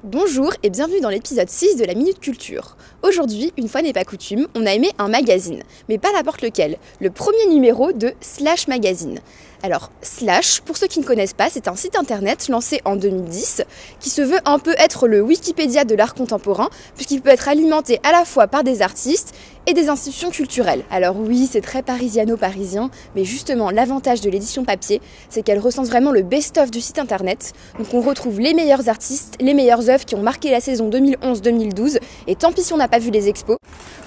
Bonjour et bienvenue dans l'épisode 6 de la Minute Culture. Aujourd'hui, une fois n'est pas coutume, on a aimé un magazine, mais pas n'importe lequel, le premier numéro de Slash Magazine. Alors, Slash, pour ceux qui ne connaissent pas, c'est un site internet lancé en 2010 qui se veut un peu être le Wikipédia de l'art contemporain, puisqu'il peut être alimenté à la fois par des artistes et des institutions culturelles. Alors oui, c'est très parisiano-parisien, mais justement, l'avantage de l'édition papier, c'est qu'elle recense vraiment le best-of du site internet. Donc on retrouve les meilleurs artistes, les meilleures œuvres qui ont marqué la saison 2011-2012, et tant pis si on n'a pas vu les expos.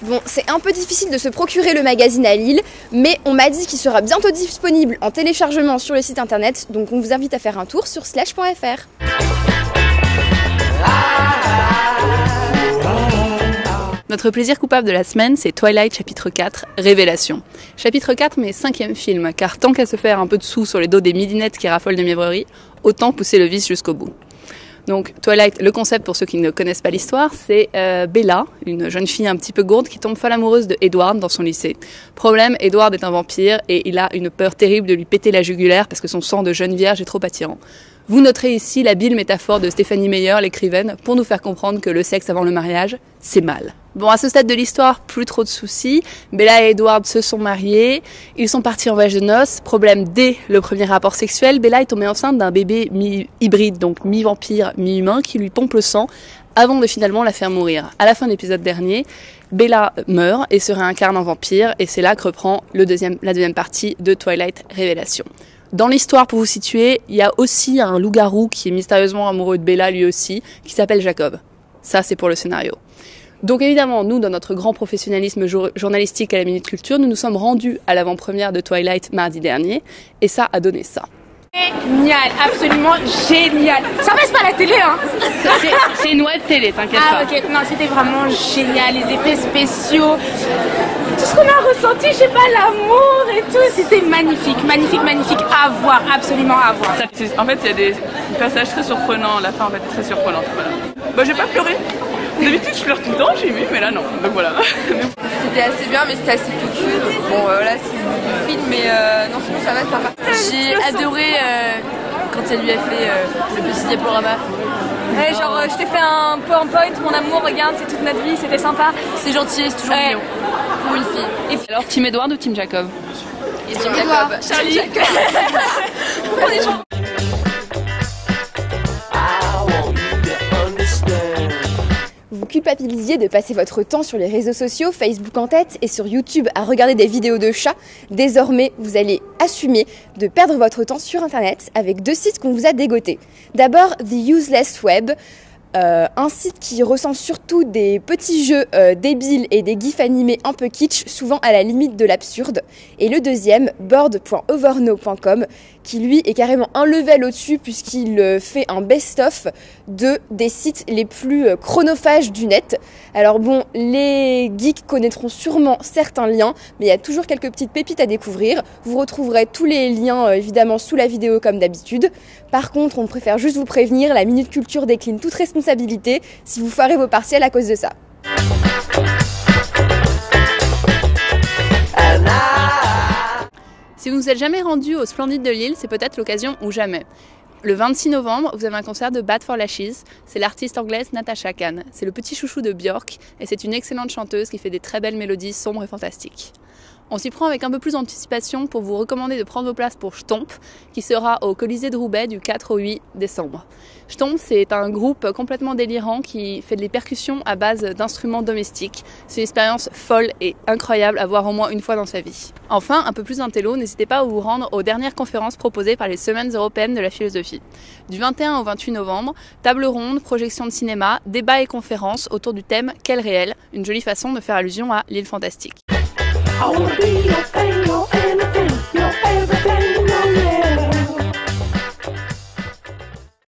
Bon, c'est un peu difficile de se procurer le magazine à Lille, mais on m'a dit qu'il sera bientôt disponible en téléchargement sur le site internet, donc on vous invite à faire un tour sur slash.fr. Notre plaisir coupable de la semaine, c'est Twilight chapitre 4, Révélation. Chapitre 4, mais 5e film, car tant qu'à se faire un peu de sous sur les dos des midinettes qui raffolent de mièvrerie, autant pousser le vice jusqu'au bout. Donc Twilight, le concept pour ceux qui ne connaissent pas l'histoire, c'est Bella, une jeune fille un petit peu gourde qui tombe folle amoureuse de Edward dans son lycée. Problème, Edward est un vampire et il a une peur terrible de lui péter la jugulaire parce que son sang de jeune vierge est trop attirant. Vous noterez ici l'habile métaphore de Stephanie Meyer, l'écrivaine, pour nous faire comprendre que le sexe avant le mariage, c'est mal. Bon, à ce stade de l'histoire, plus trop de soucis. Bella et Edward se sont mariés, ils sont partis en voyage de noces. Problème, dès le premier rapport sexuel, Bella est tombée enceinte d'un bébé mi-hybride, donc mi-vampire, mi-humain, qui lui pompe le sang avant de finalement la faire mourir. À la fin de l'épisode dernier, Bella meurt et se réincarne en vampire, et c'est là que reprend la deuxième partie de Twilight Révélation. Dans l'histoire, pour vous situer, il y a aussi un loup-garou qui est mystérieusement amoureux de Bella lui aussi, qui s'appelle Jacob. Ça, c'est pour le scénario. Donc évidemment, nous, dans notre grand professionnalisme journalistique à la Minute Culture, nous nous sommes rendus à l'avant-première de Twilight mardi dernier, et ça a donné ça. Génial, absolument génial. Ça passe pas à la télé, hein. C'est une web télé, t'inquiète pas. Ah ok, non, c'était vraiment génial, les effets spéciaux, tout ce qu'on a ressenti, je sais pas, l'amour et tout, c'était magnifique, magnifique, magnifique, à voir, absolument à voir. En fait, il y a des passages très surprenants, la fin en fait est très surprenante. Voilà. Bah, j'ai pas pleuré. D'habitude, je pleure tout le temps, j'ai vu, mais là non. Donc voilà. C'était assez bien, mais c'était assez cucu. Bon, là, c'est du film, mais non, sinon ça va, c'est sympa. J'ai adoré quand elle lui a fait le petit diaporama. Ouais, genre, je t'ai fait un PowerPoint, mon amour, regarde, c'est toute notre vie, c'était sympa. C'est gentil, c'est toujours mignon. Pour une fille. Et alors, Team Edward ou Team Jacob? Et Team Jacob. Charlie. Vous culpabilisiez de passer votre temps sur les réseaux sociaux, Facebook en tête, et sur YouTube à regarder des vidéos de chats. Désormais, vous allez assumer de perdre votre temps sur Internet avec deux sites qu'on vous a dégotés. D'abord, The Useless Web, un site qui recense surtout des petits jeux débiles et des gifs animés un peu kitsch, souvent à la limite de l'absurde. Et le deuxième, board.overno.com, qui lui est carrément un level au-dessus puisqu'il fait un best-of des sites les plus chronophages du net. Alors bon, les geeks connaîtront sûrement certains liens, mais il y a toujours quelques petites pépites à découvrir. Vous retrouverez tous les liens évidemment sous la vidéo comme d'habitude. Par contre, on préfère juste vous prévenir, la Minute Culture décline toute responsabilité si vous foirez vos partiels à cause de ça. Si vous ne vous êtes jamais rendu au Splendide de Lille, c'est peut-être l'occasion ou jamais. Le 26 novembre, vous avez un concert de Bad for Lashes. C'est l'artiste anglaise Natasha Khan. C'est le petit chouchou de Björk et c'est une excellente chanteuse qui fait des très belles mélodies sombres et fantastiques. On s'y prend avec un peu plus d'anticipation pour vous recommander de prendre vos places pour Stomp, qui sera au Colisée de Roubaix du 4 au 8 décembre. Stomp, c'est un groupe complètement délirant qui fait des percussions à base d'instruments domestiques. C'est une expérience folle et incroyable à voir au moins une fois dans sa vie. Enfin, un peu plus intello, n'hésitez pas à vous rendre aux dernières conférences proposées par les Semaines européennes de la philosophie. Du 21 au 28 novembre, table ronde, projection de cinéma, débats et conférences autour du thème « Quel réel ?», une jolie façon de faire allusion à l'île fantastique. I wanna be your